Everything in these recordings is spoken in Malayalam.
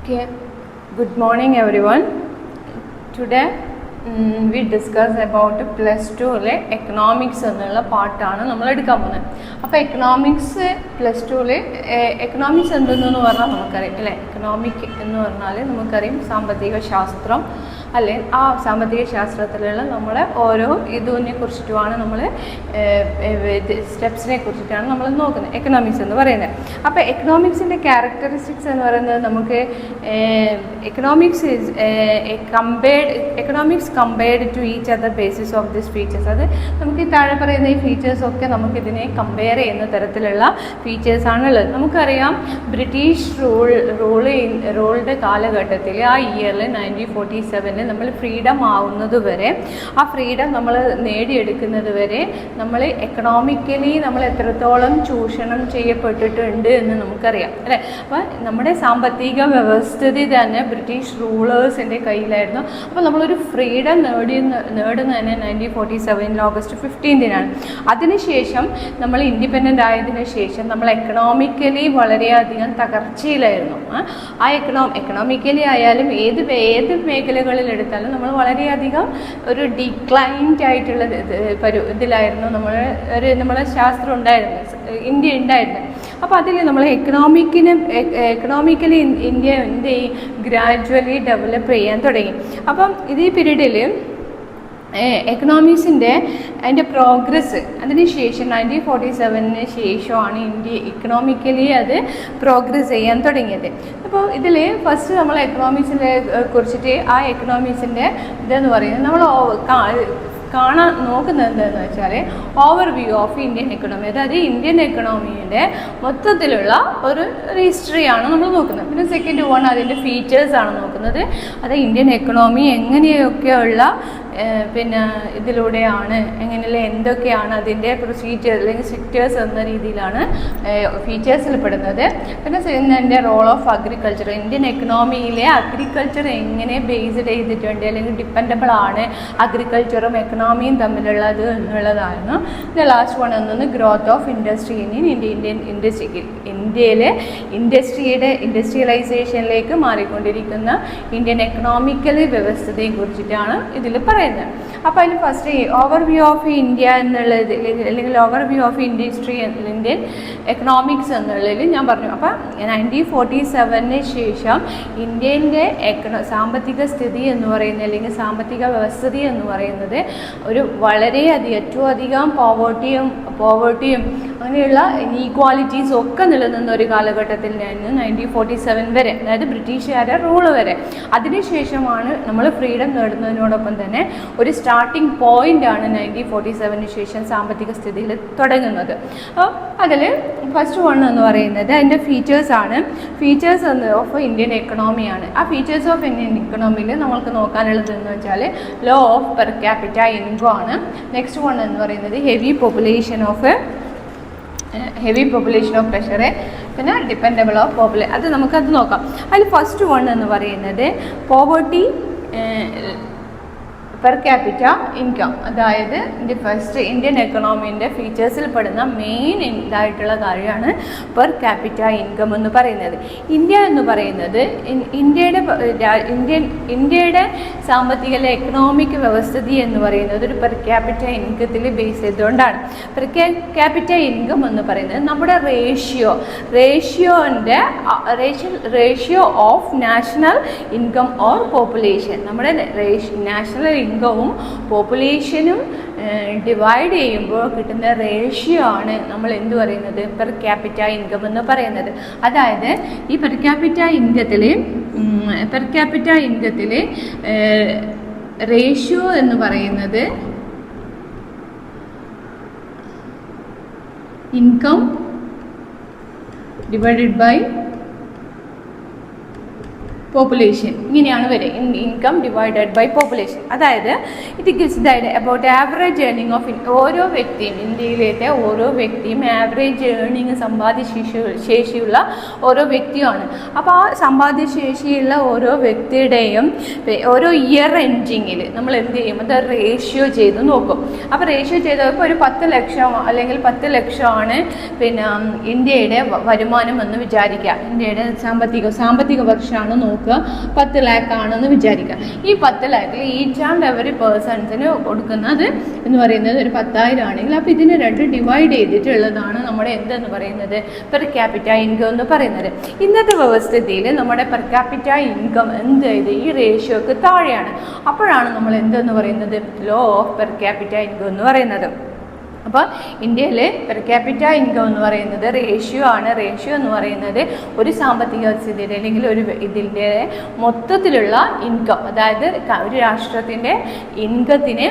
Okay, good morning everyone. Today we discuss about +2 economics എന്നുള്ള പാർട്ടാണ് നമ്മൾ എടുക്കാൻ പോകുന്നത്. അപ്പോൾ എക്കണോമിക്സ് +2 എക്കണോമിക്സ് എന്തെന്ന് പറഞ്ഞാൽ നമുക്കറിയാം അല്ലേ. എക്കണോമിക് എന്ന് പറഞ്ഞാൽ നമുക്കറിയാം സാമ്പത്തിക ശാസ്ത്രം അല്ലേ. ആ സാമ്പത്തിക ശാസ്ത്രത്തിലുള്ള നമ്മളെ ഓരോ ഇതിനെ കുറിച്ചിട്ടുമാണ് നമ്മൾ സ്റ്റെപ്സിനെ കുറിച്ചിട്ടാണ് നമ്മൾ നോക്കുന്നത് എക്കണോമിക്സ് എന്ന് പറയുന്നത്. അപ്പോൾ എക്കണോമിക്സിൻ്റെ ക്യാരക്ടറിസ്റ്റിക്സ് എന്ന് പറയുന്നത് നമുക്ക് economics compared to each other basis of this features. അത് നമുക്ക് ഈ താഴെ പറയുന്ന ഈ ഫീച്ചേഴ്സൊക്കെ നമുക്കിതിനെ കമ്പയർ ചെയ്യുന്ന തരത്തിലുള്ള ഫീച്ചേഴ്സാണുള്ളത്. നമുക്കറിയാം ബ്രിട്ടീഷ് റൂളുടെ കാലഘട്ടത്തിൽ ആ ഇയറിൽ 1947 നമ്മൾ ഫ്രീഡം ആവുന്നത് വരെ, ആ ഫ്രീഡം നമ്മൾ നേടിയെടുക്കുന്നത് വരെ നമ്മൾ എക്കണോമിക്കലി നമ്മൾ എത്രത്തോളം ചൂഷണം ചെയ്യപ്പെട്ടിട്ടുണ്ട് എന്ന് നമുക്കറിയാം അല്ലേ. അപ്പോൾ നമ്മുടെ സാമ്പത്തിക വ്യവസ്ഥിതി തന്നെ ബ്രിട്ടീഷ് റൂളേഴ്സിൻ്റെ കയ്യിലായിരുന്നു. അപ്പോൾ നമ്മളൊരു ഫ്രീഡം നേടുന്നത് തന്നെ 1947 ഓഗസ്റ്റ് 15 അതിനുശേഷം നമ്മൾ ഇൻഡിപെൻഡൻ്റ് ആയതിനു ശേഷം നമ്മൾ എക്കണോമിക്കലി വളരെയധികം തകർച്ചയിലായിരുന്നു. ആ എക്കണോമിക്കലി ആയാലും ഏത് മേഖലകളിൽ എടുത്താലും നമ്മൾ വളരെയധികം ഒരു ഡിക്ലൈൻഡ് ആയിട്ടുള്ള ഇതിലായിരുന്നു നമ്മളെ ശാസ്ത്രം ഉണ്ടായിരുന്നു, ഇന്ത്യ ഉണ്ടായിരുന്നു. അപ്പോൾ അതിൽ നമ്മൾ എക്കണോമിക്കലി ഇന്ത്യ എന്ത് ചെയ്യും, ഗ്രാജുവലി ഡെവലപ്പ് ചെയ്യാൻ തുടങ്ങി. അപ്പം ഈ പീരീഡിൽ എക്കണോമിക്സിൻ്റെ അതിൻ്റെ പ്രോഗ്രസ് അതിനുശേഷം 1947 ശേഷമാണ് ഇന്ത്യ എക്കണോമിക്കലി അത് പ്രോഗ്രസ് ചെയ്യാൻ തുടങ്ങിയത്. അപ്പോൾ ഇതിൽ ഫസ്റ്റ് നമ്മൾ എക്കണോമിക്സിനെ കുറിച്ചിട്ട് ആ എക്കണോമിക്സിൻ്റെ ഇതെന്ന് പറയുന്നത് നമ്മൾ കാണാൻ നോക്കുന്നത് എന്താണെന്ന് വെച്ചാൽ ഓവർവ്യൂ ഓഫ് ഇന്ത്യൻ എക്കണോമി, അതായത് ഇന്ത്യൻ എക്കണോമിയുടെ മൊത്തത്തിലുള്ള ഒരു ഹിസ്റ്ററിയാണ് നമ്മൾ നോക്കുന്നത്. പിന്നെ സെക്കൻഡ് വൺ അതിൻ്റെ ഫീച്ചേഴ്സാണ് നോക്കുന്നത്. അത് ഇന്ത്യൻ എക്കണോമി എങ്ങനെയൊക്കെയുള്ള പിന്നെ ഇതിലൂടെയാണ് എന്തൊക്കെയാണ് അതിൻ്റെ പ്രൊസീജിയർ അല്ലെങ്കിൽ സെക്ടേഴ്സ് എന്ന രീതിയിലാണ് ഫീച്ചേഴ്സിൽ പെടുന്നത്. പിന്നെ അതിൻ്റെ റോൾ ഓഫ് അഗ്രികൾച്ചർ, ഇന്ത്യൻ എക്കണോമിയിലെ അഗ്രികൾച്ചർ എങ്ങനെ ബേസ്ഡ് ചെയ്തിട്ടുണ്ട് അല്ലെങ്കിൽ ഡിപ്പെൻഡബിൾ ആണ് അഗ്രികൾച്ചറും എക്കണോമിയും തമ്മിലുള്ളത് എന്നുള്ളതാണ്. പിന്നെ ലാസ്റ്റ് വൺ എന്നത് ഗ്രോത്ത് ഓഫ് ഇൻഡസ്ട്രി ഇന്ത്യൻ ഇന്ത്യയിലെ ഇൻഡസ്ട്രിയലൈസേഷനിലേക്ക് മാറിക്കൊണ്ടിരിക്കുന്ന ഇന്ത്യൻ എക്കണോമിക്കൽ വ്യവസ്ഥതയെ കുറിച്ചിട്ടാണ് ഇതിൽ പറയുന്നത്. അപ്പോൾ അതിൽ ഫസ്റ്റ് ഓവർവ്യൂ ഓഫ് ഇന്ത്യ എന്നുള്ളത് അല്ലെങ്കിൽ ഓവർവ്യൂ ഓഫ് ഇന്ത്യൻ എക്കണോമിക്സ് എന്നുള്ളതിൽ ഞാൻ പറഞ്ഞു. അപ്പം 1947 ശേഷം ഇന്ത്യൻ്റെ സാമ്പത്തിക സ്ഥിതി എന്ന് പറയുന്നത് അല്ലെങ്കിൽ സാമ്പത്തിക വ്യവസ്ഥിതി എന്ന് പറയുന്നത് ഒരു ഏറ്റവും അധികം പോവർട്ടിയും അങ്ങനെയുള്ള ഇനീക്വാലിറ്റീസും ഒക്കെ നിലനിന്ന ഒരു കാലഘട്ടത്തിൽ നിന്ന് 1947 വരെ, അതായത് ബ്രിട്ടീഷുകാരുടെ റൂള് വരെ. അതിനുശേഷമാണ് നമ്മൾ ഫ്രീഡം നേടുന്നതിനോടൊപ്പം തന്നെ ഒരു സ്റ്റാർട്ടിംഗ് പോയിൻ്റാണ് 1947 ശേഷം സാമ്പത്തിക സ്ഥിതിയിൽ തുടങ്ങുന്നത്. അപ്പോൾ അതിൽ ഫസ്റ്റ് വൺ എന്ന് പറയുന്നത് അതിൻ്റെ ഫീച്ചേഴ്സാണ്. ഫീച്ചേഴ്സ് ഓഫ് ഇന്ത്യൻ എക്കണോമിയാണ്. ആ ഫീച്ചേഴ്സ് ഓഫ് ഇന്ത്യൻ എക്കണോമിയിൽ നമ്മൾക്ക് നോക്കാനുള്ളത് എന്ന് വെച്ചാൽ low of per capita income ആണ്. നെക്സ്റ്റ് വൺ എന്ന് പറയുന്നത് ഹെവി പോപ്പുലേഷൻ ഓഫ് പ്രഷർ, പിന്നെ ഡിപ്പെൻഡബിൾ ഓഫ് പോപ്പുലേഷൻ. അത് നമുക്കത് നോക്കാം. അതിൽ ഫസ്റ്റ് വൺ എന്ന് പറയുന്നത് പോവർട്ടി പെർ ക്യാപിറ്റ ഇൻകം, അതായത് ഫസ്റ്റ് ഇന്ത്യൻ എക്കണോമീൻ്റെ ഫീച്ചേഴ്സിൽ പെടുന്ന മെയിൻ ഇതായിട്ടുള്ള കാര്യമാണ് പെർ ക്യാപിറ്റ ഇൻകം എന്ന് പറയുന്നത്. ഇന്ത്യ എന്ന് പറയുന്നത് ഇന്ത്യയുടെ സാമ്പത്തിക എക്കണോമിക് വ്യവസ്ഥിതി എന്ന് പറയുന്നത് ഒരു പെർ ക്യാപിറ്റ ഇൻകത്തിൽ ബേസ് ചെയ്തുകൊണ്ടാണ്. പെർ ക്യാപിറ്റ ഇൻകം എന്ന് പറയുന്നത് നമ്മുടെ ratio of national income or population, നമ്മുടെ നാഷണൽ ഇൻകവും പോപ്പുലേഷനും ഡിവൈഡ് ചെയ്യുമ്പോൾ കിട്ടുന്ന റേഷ്യോ ആണ് നമ്മൾ എന്ത് പറയുന്നത് പെർ ക്യാപിറ്റ ഇൻകം എന്ന് പറയുന്നത്. അതായത് ഈ പെർ ക്യാപിറ്റ ഇൻകത്തിൽ റേഷ്യോ എന്ന് പറയുന്നത് ഇൻകം ഡിവൈഡഡ് ബൈ പോപ്പുലേഷൻ. ഇങ്ങനെയാണ് വരിക, ഇൻകം ഡിവൈഡഡ് ബൈ പോപ്പുലേഷൻ. അതായത് it gives the idea about average earning of ഓരോ വ്യക്തിയും, ഇന്ത്യയിലെ ഓരോ വ്യക്തിയും ആവറേജ് ഏർണിംഗ് ശേഷിയുള്ള ഓരോ വ്യക്തിയാണ്. അപ്പോൾ ആ സമ്പാദ്യശേഷിയുള്ള ഓരോ വ്യക്തിയുടെയും ഓരോ ഇയർ എൻഡിങ്ങിൽ നമ്മൾ എന്ത് ചെയ്യും, അത് റേഷ്യോ ചെയ്ത് നോക്കും. അപ്പോൾ റേഷ്യോ ചെയ്തപ്പോൾ ഒരു 10 ലക്ഷം അല്ലെങ്കിൽ 10 ലക്ഷമാണ് പിന്നെ ഇന്ത്യയുടെ വരുമാനം എന്ന് വിചാരിക്കുക. ഇന്ത്യയുടെ സാമ്പത്തിക വർഷമാണ് നോക്കുക, 10 lakh ആണെന്ന് വിചാരിക്കുക. ഈ 10 lakhൽ ഈച്ച് ആൻഡ് എവറി പേഴ്സൺസിന് കൊടുക്കുന്നത് എന്ന് പറയുന്നത് ഒരു 10,000 ആണെങ്കിൽ, അപ്പോൾ ഇതിനെ 2 ഡിവൈഡ് ചെയ്തിട്ടുള്ളതാണ് നമ്മുടെ എന്തെന്ന് പറയുന്നത് പെർ ക്യാപിറ്റ ഇൻകം എന്ന് പറയുന്നത്. ഇന്നത്തെ വ്യവസ്ഥിതിയിൽ നമ്മുടെ പെർ ക്യാപിറ്റ ഇൻകം എന്ത് ചെയ്ത് ഈ റേഷ്യോക്ക് താഴെയാണ്. അപ്പോഴാണ് നമ്മൾ എന്തെന്ന് പറയുന്നത് law of per capita income എന്ന് പറയുന്നത്. അപ്പോൾ ഇന്ത്യയിൽ പെർ ക്യാപിറ്റ ഇൻകം എന്ന് പറയുന്നത് റേഷ്യോ ആണ്. റേഷ്യോ എന്ന് പറയുന്നത് ഒരു സാമ്പത്തിക സ്ഥിതിയുടെ അല്ലെങ്കിൽ ഒരു ഇതിൻ്റെ മൊത്തത്തിലുള്ള ഇൻകം, അതായത് ഒരു രാഷ്ട്രത്തിൻ്റെ ഇൻകത്തിനെ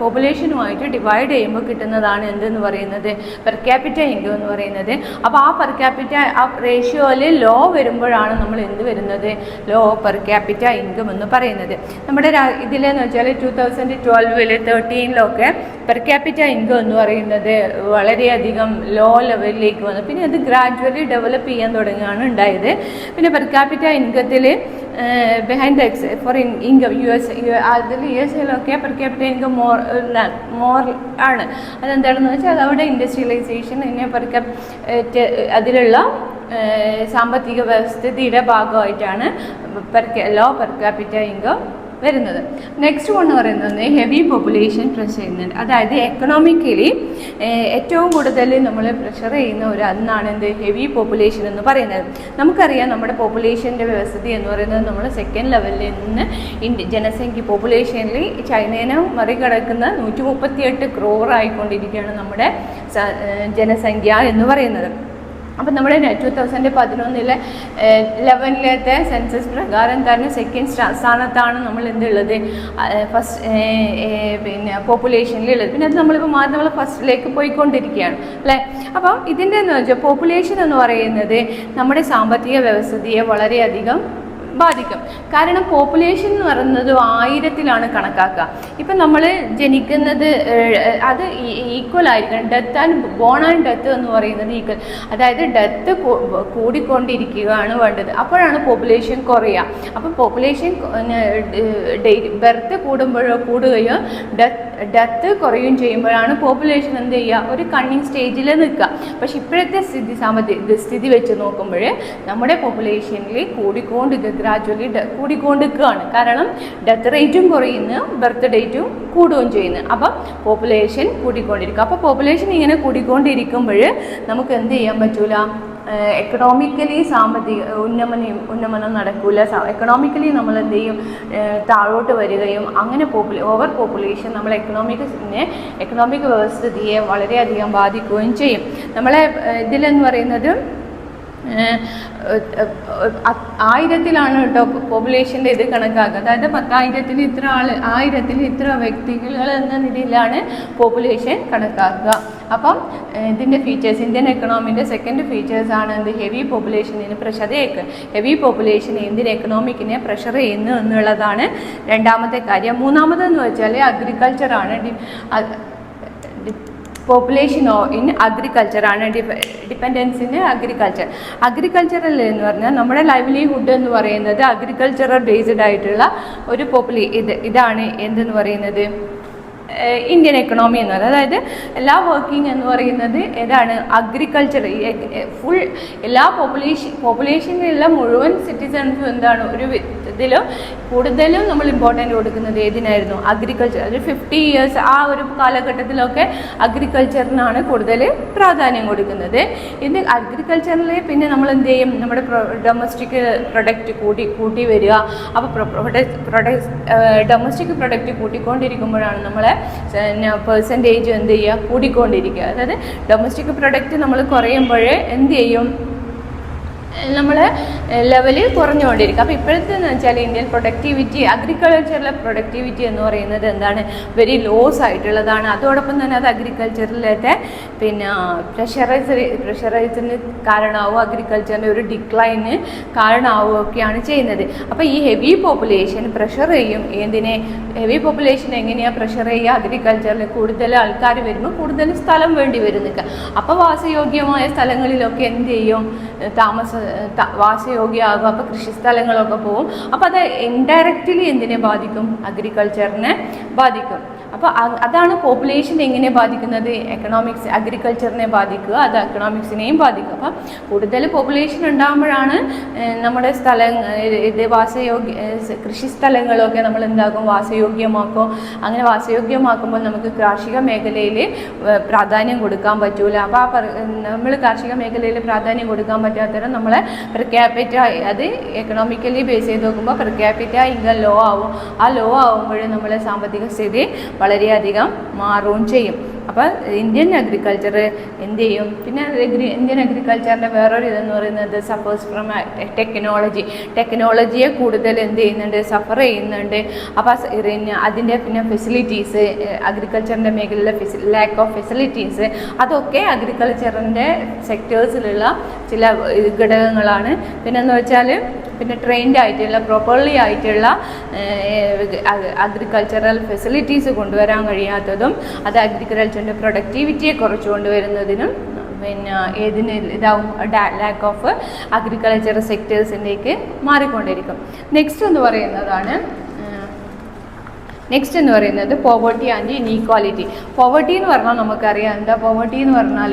പോപ്പുലേഷനുമായിട്ട് ഡിവൈഡ് ചെയ്യുമ്പോൾ കിട്ടുന്നതാണ് എന്തെന്ന് പറയുന്നത് പെർ ക്യാപിറ്റ ഇൻകം എന്ന് പറയുന്നത്. അപ്പോൾ ആ പെർ ക്യാപിറ്റ ആ റേഷ്യോയിൽ ലോ വരുമ്പോഴാണ് നമ്മൾ എന്ത് വരുന്നത് ലോ പെർ ക്യാപിറ്റ ഇൻകം എന്ന് പറയുന്നത്. നമ്മുടെ ഇതിലെന്ന് വെച്ചാൽ 2012 13 പെർ ക്യാപിറ്റ ഇൻകം എന്ന് പറയുന്നത് വളരെയധികം ലോ ലെവലിലേക്ക് വന്നു. പിന്നെ അത് ഗ്രാജുവലി ഡെവലപ്പ് ചെയ്യാൻ തുടങ്ങുകയാണ് ഉണ്ടായത്. പിന്നെ പെർ ക്യാപിറ്റ ഇൻകത്തിൽ ബിഹൈൻഡ് ദ ഫോർ ഇൻകം അതിൽ USA per capita income more ആണ്. അതെന്താണെന്ന് വെച്ചാൽ അതവിടെ ഇൻഡസ്ട്രിയലൈസേഷൻ പിന്നെ അതിലുള്ള സാമ്പത്തിക വ്യവസ്ഥിതിയുടെ ഭാഗമായിട്ടാണ് ലോ പെർ ക്യാപിറ്റ ഇൻകം വരുന്നത്. നെക്സ്റ്റ് എന്ന് പറയുന്നത് ഹെവി പോപ്പുലേഷൻ പ്രഷർ ചെയ്യുന്നുണ്ട്. അതായത് എക്കണോമിക്കലി ഏറ്റവും കൂടുതൽ നമ്മൾ പ്രഷർ ചെയ്യുന്ന ഒരു അന്നാണ് എന്ത് ഹെവി പോപ്പുലേഷൻ എന്ന് പറയുന്നത്. നമുക്കറിയാം നമ്മുടെ പോപ്പുലേഷൻ്റെ വ്യവസ്ഥിതി എന്ന് പറയുന്നത് നമ്മൾ സെക്കൻഡ് ലെവലിൽ നിന്ന് ജനസംഖ്യ പോപ്പുലേഷനിൽ ചൈനേനെ മറികടക്കുന്ന 138 crore ആയിക്കൊണ്ടിരിക്കുകയാണ് നമ്മുടെ ജനസംഖ്യ എന്ന് പറയുന്നത്. അപ്പം നമ്മുടെ 2011 11 സെൻസസ് പ്രകാരം തന്നെ സെക്കൻഡ് സ്ഥാനത്താണ് നമ്മൾ എന്തുള്ളത് ഫസ്റ്റ് പിന്നെ പോപ്പുലേഷനിലുള്ളത്. പിന്നെ അത് നമ്മളിപ്പോൾ മാറി നമ്മൾ ഫസ്റ്റിലേക്ക് പോയിക്കൊണ്ടിരിക്കുകയാണ് അല്ലേ. അപ്പം ഇതിൻ്റെ എന്ന് വെച്ചാൽ പോപ്പുലേഷൻ എന്ന് പറയുന്നത് നമ്മുടെ സാമ്പത്തിക വ്യവസ്ഥിതിയെ വളരെയധികം ബാധിക്കും. കാരണം പോപ്പുലേഷൻ എന്ന് പറയുന്നത് 1000-ലാണ് കണക്കാക്കുക. ഇപ്പം നമ്മൾ ജനിക്കുന്നത് അത് ഈക്വൽ ആയിരിക്കണം. Death and born and death എന്ന് പറയുന്നത് ഈക്വൽ, അതായത് ഡെത്ത് കൂടിക്കൊണ്ടിരിക്കുകയാണ് വേണ്ടത്. അപ്പോഴാണ് പോപ്പുലേഷൻ കുറയുക. അപ്പം പോപ്പുലേഷൻ ബെർത്ത് കൂടുകയോ ഡെത്ത് കുറയുകയും ചെയ്യുമ്പോഴാണ് പോപ്പുലേഷൻ എന്ത് ചെയ്യുക ഒരു കണ്ണിങ് സ്റ്റേജിൽ നിൽക്കുക. പക്ഷെ ഇപ്പോഴത്തെ സ്ഥിതി വെച്ച് നോക്കുമ്പോൾ നമ്മുടെ പോപ്പുലേഷനിൽ ഗ്രാജുവലി കൂടിക്കൊണ്ടിരിക്കുകയാണ്. കാരണം ഡെത്ത് റേറ്റും കുറയുന്നു, ബർത്ത് ഡേറ്റും കൂടുകയും ചെയ്യുന്നു. അപ്പം പോപ്പുലേഷൻ കൂടിക്കൊണ്ടിരിക്കും. അപ്പോൾ പോപ്പുലേഷൻ ഇങ്ങനെ കൂടിക്കൊണ്ടിരിക്കുമ്പോൾ നമുക്ക് എന്ത് ചെയ്യാൻ പറ്റൂല, എക്കണോമിക്കലി സാമ്പത്തിക ഉന്നമനം നടക്കില്ല. എക്കണോമിക്കലി നമ്മൾ എന്ത് ചെയ്യും താഴോട്ട് വരികയും അങ്ങനെ ഓവർ പോപ്പുലേഷൻ നമ്മളെ എക്കണോമിക് വ്യവസ്ഥിതിയെ വളരെയധികം ബാധിക്കുകയും ചെയ്യും. നമ്മളെ ഇതിലെന്ന് പറയുന്നത് 1000-ലാണ് കേട്ടോ പോപ്പുലേഷൻ്റെ ഇത് കണക്കാക്കുക. അതായത് 10,000-ൽ ഇത്ര ആൾ, 1000-ൽ ഇത്ര വ്യക്തികൾ എന്ന നിലയിലാണ് പോപ്പുലേഷൻ കണക്കാക്കുക. അപ്പം ഇതിൻ്റെ ഫീച്ചേഴ്സ്, ഇന്ത്യൻ എക്കണോമിൻ്റെ സെക്കൻഡ് ഫീച്ചേഴ്സാണ് എന്ത് ഹെവി പോപ്പുലേഷനിന് പ്രഷർ. ഹെവി പോപ്പുലേഷൻ ഇന്ത്യൻ എക്കണോമിക്കിനെ പ്രഷർ ചെയ്യുന്നു എന്നുള്ളതാണ് രണ്ടാമത്തെ കാര്യം. മൂന്നാമതെന്ന് വെച്ചാൽ അഗ്രികൾച്ചറാണ്. പോപ്പുലേഷൻ ഇൻ അഗ്രികൾച്ചറാണ്, ഡിപ്പെൻഡൻസ് ഇൻ അഗ്രികൾച്ചറൽ എന്ന് പറഞ്ഞാൽ നമ്മുടെ ലൈവ്ലിഹുഡ് എന്ന് പറയുന്നത് അഗ്രികൾച്ചറൽ ബേസ്ഡ് ആയിട്ടുള്ള ഒരു ഇതാണ് എന്തെന്ന് പറയുന്നത് ഇന്ത്യൻ എക്കണോമി എന്ന് പറയുന്നത്. അതായത് എല്ലാ വർക്കിംഗ് എന്ന് പറയുന്നത് ഏതാണ് അഗ്രികൾച്ചർ. ഫുൾ എല്ലാ പോപ്പുലേഷനിലുള്ള മുഴുവൻ സിറ്റിസൺസും എന്താണ് ഒരു ഇതിലും കൂടുതലും നമ്മൾ ഇമ്പോർട്ടൻ്റ് കൊടുക്കുന്നത് ഏതിനായിരുന്നു അഗ്രികൾച്ചർ. ഒരു 50 years ആ ഒരു കാലഘട്ടത്തിലൊക്കെ അഗ്രികൾച്ചറിനാണ് കൂടുതൽ പ്രാധാന്യം കൊടുക്കുന്നത്. ഇത് അഗ്രികൾച്ചറിൽ പിന്നെ നമ്മൾ എന്ത് ചെയ്യും, നമ്മുടെ ഡൊമസ്റ്റിക് പ്രൊഡക്റ്റ് കൂട്ടി വരിക. അപ്പോൾ ഡൊമസ്റ്റിക് പ്രൊഡക്റ്റ് കൂട്ടിക്കൊണ്ടിരിക്കുമ്പോഴാണ് നമ്മളെ പെർസെൻറ്റേജ് എന്ത് ചെയ്യുക കൂടിക്കൊണ്ടിരിക്കുക. അതായത് ഡൊമസ്റ്റിക് പ്രൊഡക്റ്റ് നമ്മൾ കുറയുമ്പോൾ എന്ത് ചെയ്യും, നമ്മളെ ലെവല് കുറഞ്ഞുകൊണ്ടിരിക്കും. അപ്പോൾ ഇപ്പോഴത്തെ എന്ന് വെച്ചാൽ ഇന്ത്യൻ പ്രൊഡക്ടിവിറ്റി, അഗ്രികൾച്ചറിലെ പ്രൊഡക്ടിവിറ്റി എന്ന് പറയുന്നത് എന്താണ്, വെരി ലോസ് ആയിട്ടുള്ളതാണ്. അതോടൊപ്പം തന്നെ അത് അഗ്രികൾച്ചറിലത്തെ പിന്നെ പ്രഷറൈസിന് കാരണമാവും, അഗ്രികൾച്ചറിൻ്റെ ഒരു ഡിക്ലൈന് കാരണമാവുകയൊക്കെയാണ് ചെയ്യുന്നത്. അപ്പോൾ ഈ ഹെവി പോപ്പുലേഷൻ പ്രഷർ ചെയ്യും എന്തിനെ, ഹെവി പോപ്പുലേഷൻ എങ്ങനെയാണ് പ്രഷർ ചെയ്യുക, അഗ്രികൾച്ചറിൽ കൂടുതൽ ആൾക്കാർ വരുമ്പോൾ കൂടുതൽ സ്ഥലം വേണ്ടി വരും നിൽക്കുക. അപ്പോൾ വാസയോഗ്യമായ സ്ഥലങ്ങളിലൊക്കെ എന്ത് ചെയ്യും, വാസയോഗ്യമാകും. അപ്പോൾ കൃഷിസ്ഥലങ്ങളൊക്കെ പോവും. അപ്പോൾ അത് ഇൻഡയറക്റ്റ്ലി എന്തിനെ ബാധിക്കും, അഗ്രികൾച്ചറിനെ ബാധിക്കും. അപ്പോൾ അതാണ് പോപ്പുലേഷൻ എങ്ങനെ ബാധിക്കുന്നത്, എക്കണോമിക്സ് അഗ്രികൾച്ചറിനെ ബാധിക്കുക, അത് എക്കണോമിക്സിനെയും ബാധിക്കും. അപ്പം കൂടുതൽ പോപ്പുലേഷൻ ഉണ്ടാകുമ്പോഴാണ് നമ്മുടെ ഇത് കൃഷിസ്ഥലങ്ങളൊക്കെ നമ്മൾ എന്താകും, വാസയോഗ്യമാക്കും. അങ്ങനെ വാസയോഗ്യമാക്കുമ്പോൾ നമുക്ക് കാർഷിക മേഖലയിൽ പ്രാധാന്യം കൊടുക്കാൻ പറ്റൂല. അപ്പോൾ നമ്മൾ കാർഷിക മേഖലയിൽ പ്രാധാന്യം കൊടുക്കാൻ പറ്റാത്തവരെ നമ്മളെ പെർ ക്യാപിറ്റ, അത് എക്കണോമിക്കലി ബേസ് ചെയ്ത് നോക്കുമ്പോൾ പെർ ക്യാപിറ്റ ഇൻകം ലോ ആവും. ആ ലോ ആവുമ്പോഴേ നമ്മളെ സാമ്പത്തിക സ്ഥിതി വളരെയധികം മാറുകയും ചെയ്യും. അപ്പോൾ ഇന്ത്യൻ അഗ്രികൾച്ചർ എന്ത് ചെയ്യും, പിന്നെ ഇന്ത്യൻ അഗ്രികൾച്ചറിൻ്റെ വേറൊരു ഇതെന്ന് പറയുന്നത് സഫേഴ്സ് ഫ്രം ടെക്നോളജിയെ കൂടുതൽ എന്ത് ചെയ്യുന്നുണ്ട്, സഫർ ചെയ്യുന്നുണ്ട്. അപ്പോൾ അതിൻ്റെ പിന്നെ ഫെസിലിറ്റീസ്, അഗ്രികൾച്ചറിൻ്റെ മേഖലയിലെ ലാക്ക് ഓഫ് ഫെസിലിറ്റീസ്, അതൊക്കെ അഗ്രികൾച്ചറിൻ്റെ സെക്ടേഴ്സിലുള്ള ചില ഘടകങ്ങളാണ്. പിന്നെന്ന് വെച്ചാൽ പിന്നെ ട്രെയിൻഡ് ആയിട്ടുള്ള പ്രോപ്പർലി ആയിട്ടുള്ള അഗ്രികൾച്ചറൽ ഫെസിലിറ്റീസ് കൊണ്ടുവരാൻ കഴിയാത്തതും അത് അഗ്രികൾച്ചറിൻ്റെ പ്രൊഡക്ടിവിറ്റിയെ കുറച്ച് കൊണ്ടുവരുന്നതിനും പിന്നെ ഏതിന് ഇതാവും, ലാക്ക് ഓഫ് അഗ്രികൾച്ചർ സെക്ടേഴ്സിൻ്റെക്ക് മാറിക്കൊണ്ടിരിക്കും. നെക്സ്റ്റ് എന്ന് പറയുന്നത് പോവർട്ടി ആൻഡ് ഇനീക്വാലിറ്റി. പോവർട്ടി എന്ന് പറഞ്ഞാൽ നമുക്കറിയാം എന്താ, പോവർട്ടി എന്ന് പറഞ്ഞാൽ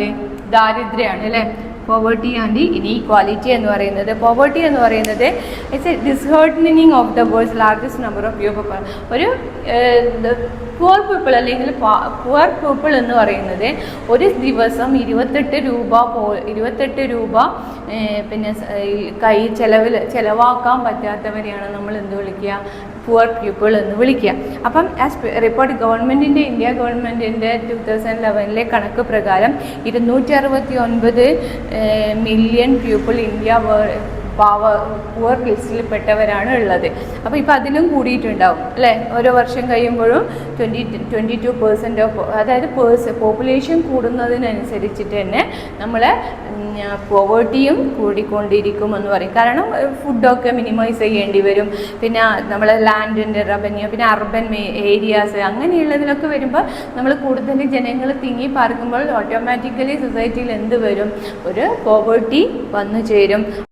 ദാരിദ്ര്യമാണ് അല്ലേ. പോവർട്ടി ആൻഡ് ഇനീക്വാലിറ്റി എന്ന് പറയുന്നത്, പോവർട്ടി എന്ന് പറയുന്നത് it's a disheartening of the world's largest number of people. ഒരു പുവർ പീപ്പിൾ അല്ലെങ്കിൽ പുവർ പീപ്പിൾ എന്ന് പറയുന്നത് ഒരു ദിവസം 28 രൂപ പിന്നെ ചിലവാക്കാൻ പറ്റാത്തവരെയാണ് നമ്മൾ എന്ത് വിളിക്കുക, പുവർ പീപ്പിൾ എന്ന് വിളിക്കുക. അപ്പം ആസ് റിപ്പോർട്ട് ഇന്ത്യ ഗവൺമെൻറ്റിൻ്റെ 2011 കണക്ക് പ്രകാരം 269 മില്യൺ പീപ്പിൾ ഇന്ത്യ പുവർ ലിസ്റ്റിൽ പെട്ടവരാണ് ഉള്ളത്. അപ്പോൾ ഇപ്പോൾ അതിലും കൂടിയിട്ടുണ്ടാവും അല്ലേ. ഓരോ വർഷം കഴിയുമ്പോഴും 22% ഓഫ്, അതായത് പോപ്പുലേഷൻ കൂടുന്നതിനനുസരിച്ചിട്ട് തന്നെ നമ്മളെ പോവർട്ടിയും കൂടിക്കൊണ്ടിരിക്കുമെന്ന് പറയും. കാരണം ഫുഡൊക്കെ മിനിമൈസ് ചെയ്യേണ്ടി വരും, പിന്നെ നമ്മളെ ലാൻഡിൻ്റെ റവന്യൂ, പിന്നെ അർബൻ ഏരിയാസ് അങ്ങനെയുള്ളതിലൊക്കെ വരുമ്പോൾ നമ്മൾ കൂടുതൽ ജനങ്ങൾ തിങ്ങി പാർക്കുമ്പോൾ ഓട്ടോമാറ്റിക്കലി സൊസൈറ്റിയിൽ എന്ത് വരും, ഒരു പോവർട്ടി വന്നു ചേരും.